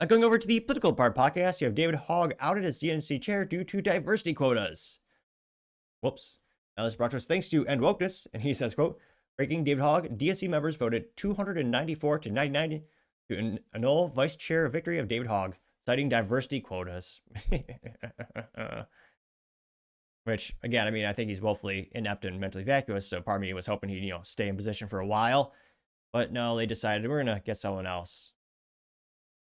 Going over to the political part podcast, you have David Hogg outed as DNC chair due to diversity quotas. Whoops. Now this is brought to us thanks to End Wokeness, and he says, quote, breaking David Hogg, DNC members voted 294 to 99 to annul vice chair victory of David Hogg, citing diversity quotas. Which, again, I mean, I think he's woefully inept and mentally vacuous, so part of me was hoping he'd, stay in position for a while. But no, they decided we're going to get someone else.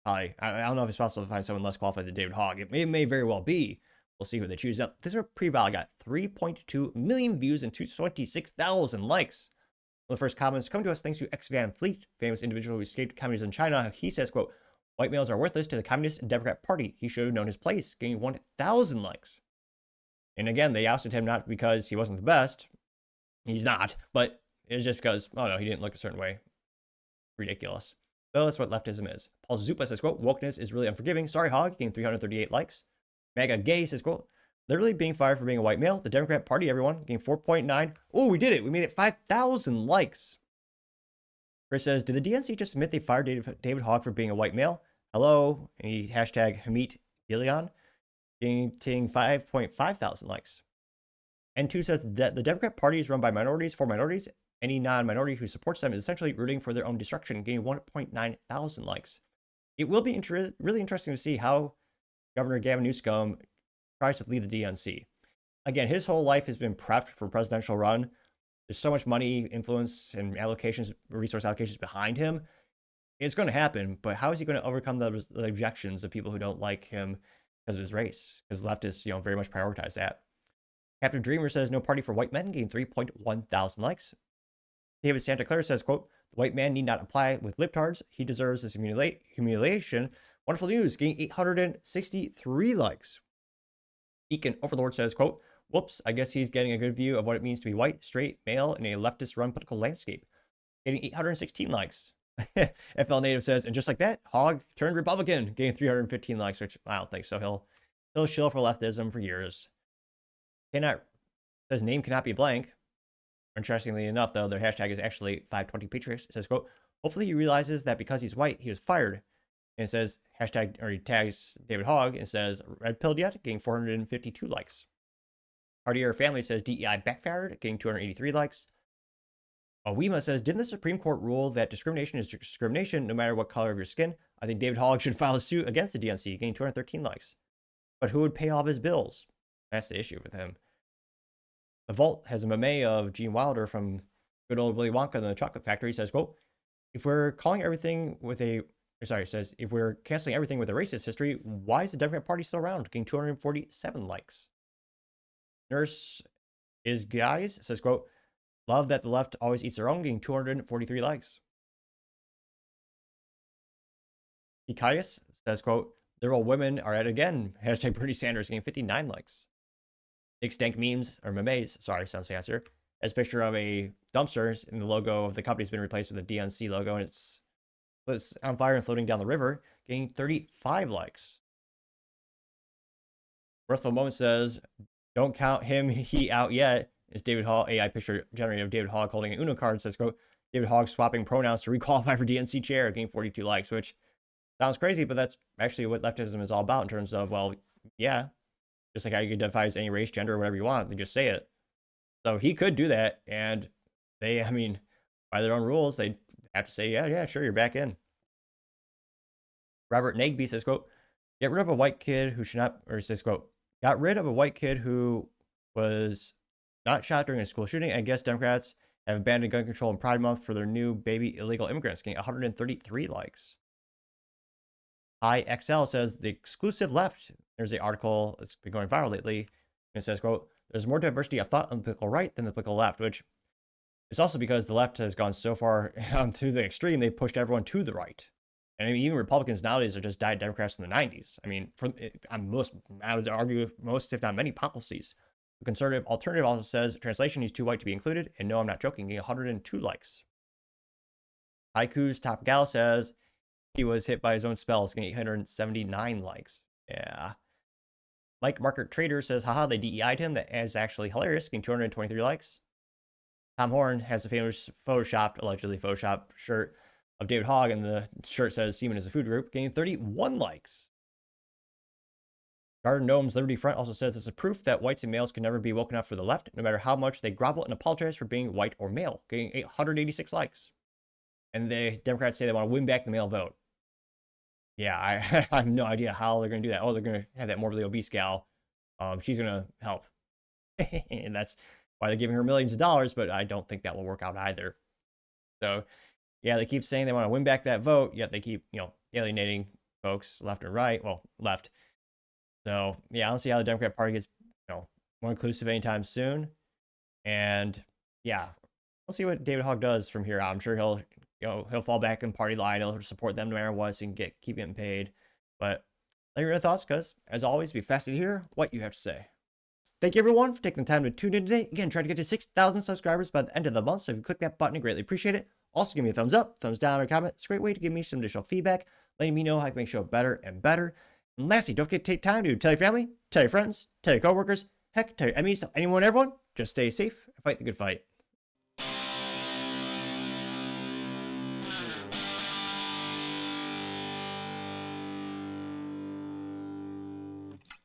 I don't know if it's possible to find someone less qualified than David Hogg. It may very well be. We'll see who they choose. Now, this pre-val got 3.2 million views and 226,000 likes. One of the first comments come to us thanks to X Van Fleet, famous individual who escaped communism in China. He says, quote, white males are worthless to the Communist and Democrat Party. He should have known his place, gaining 1,000 likes. And again, they ousted him not because he wasn't the best. He's not, but it's just because, oh no, he didn't look a certain way. Ridiculous. So that's what leftism is. Paul Zupa says, quote, wokeness is really unforgiving. Sorry, Hogg, gained 338 likes. Mega Gay says, quote, literally being fired for being a white male. The Democrat Party, everyone, gained 4.9. Oh, we did it. We made it 5,000 likes. Chris says, did the DNC just admit they fired David Hogg for being a white male? Hello. And he hashtag Hamit Gillian, gaining 5.5 thousand likes. N2 says that the Democrat Party is run by minorities for minorities. Any non-minority who supports them is essentially rooting for their own destruction, gaining 1.9 thousand likes. It will be really interesting to see how Governor Gavin Newsom tries to lead the DNC. Again, his whole life has been prepped for a presidential run. There's so much money, influence, and resource allocations behind him. It's going to happen, but how is he going to overcome the objections of people who don't like him because of his race? Because leftists, very much prioritize that. Captain Dreamer says, no party for white men, gained 3.1 thousand likes. David Santa Clara says, quote, the white man need not apply with libtards. He deserves this humiliation. Wonderful news, gaining 863 likes. Beacon Overlord says, quote, whoops, I guess he's getting a good view of what it means to be white, straight, male in a leftist-run political landscape. Getting 816 likes. FL Native says, and just like that, Hogg turned Republican, getting 315 likes, which I don't think so. He'll shill for leftism for years. Says name cannot be blank. Interestingly enough, though, their hashtag is actually 520 Patriots. It says, quote, hopefully he realizes that because he's white, he was fired. And it says, hashtag, or he tags David Hogg and says, red pilled yet, getting 452 likes. Hardier Family says, DEI backfired, getting 283 likes. Awema says, didn't the Supreme Court rule that discrimination is discrimination no matter what color of your skin? I think David Hogg should file a suit against the DNC, getting 213 likes. But who would pay all of his bills? That's the issue with him. The Vault has a meme of Gene Wilder from good old Willy Wonka and the Chocolate Factory. Says, quote, if we're calling everything with a, says, if we're canceling everything with a racist history, why is the Democrat Party still around? Getting 247 likes. Nurse is Guys says, quote, love that the left always eats their own, getting 243 likes. Ikaias says, quote, liberal women are at it again. Hashtag Bernie Sanders, getting 59 likes. Big Stank Memes, or memes, sorry, sounds fancier, as a picture of a dumpster, and the logo of the company's been replaced with a DNC logo, and it's on fire and floating down the river, getting 35 likes. Worthful Moment says, don't count he out yet. It's David Hogg, AI picture generated of David Hogg holding an Uno card, says, quote, David Hogg swapping pronouns to requalify for DNC chair, getting 42 likes, which sounds crazy, but that's actually what leftism is all about in terms of, well, yeah, just like how you can identify as any race, gender, or whatever you want, they just say it. So he could do that, and they, by their own rules, they have to say, yeah, sure, you're back in. Robert Nagby says, quote, get rid of a white kid who should not, or says, quote, got rid of a white kid who was not shot during a school shooting. I guess Democrats have abandoned gun control and Pride Month for their new baby illegal immigrants, getting 133 likes. IXL says the exclusive left. There's an article that's been going viral lately. And it says, quote, there's more diversity of thought on the political right than the political left, which is also because the left has gone so far to the extreme, they pushed everyone to the right. And even Republicans nowadays are just diet Democrats from the 90s. I would argue most, if not many, policies. The conservative alternative also says, translation, he's too white to be included. And no, I'm not joking, getting 102 likes. Haiku's Top Gal says, he was hit by his own spells, getting 879 likes. Yeah. Mike Market Trader says, haha, they DEI'd him. That is actually hilarious, getting 223 likes. Tom Horn has a famous allegedly photoshopped shirt of David Hogg, and the shirt says Semen is a food group, getting 31 likes. Garden Gnome's Liberty Front also says it's a proof that whites and males can never be woken up for the left, no matter how much they grovel and apologize for being white or male, getting 886 likes. And the Democrats say they want to win back the male vote. Yeah, I have no idea how they're going to do that. Oh, they're going to have that morbidly obese gal. She's going to help. And that's why they're giving her millions of dollars, but I don't think that will work out either. So, yeah, they keep saying they want to win back that vote, yet they keep, alienating folks left and right. Well, left. So, yeah, I don't see how the Democrat Party gets, more inclusive anytime soon. And, yeah, we'll see what David Hogg does from here out. I'm sure he'll fall back in party line. He'll support them no matter what, so he can keep getting paid. But let me know your thoughts, because, as always, be fascinated to hear what you have to say. Thank you, everyone, for taking the time to tune in today. Again, trying to get to 6,000 subscribers by the end of the month, so if you click that button, I greatly appreciate it. Also, give me a thumbs up, thumbs down, or comment. It's a great way to give me some additional feedback, letting me know how I can make the show better and better. And lastly, don't forget to take time to tell your family, tell your friends, tell your coworkers, heck, tell your enemies, tell anyone, everyone. Just stay safe and fight the good fight.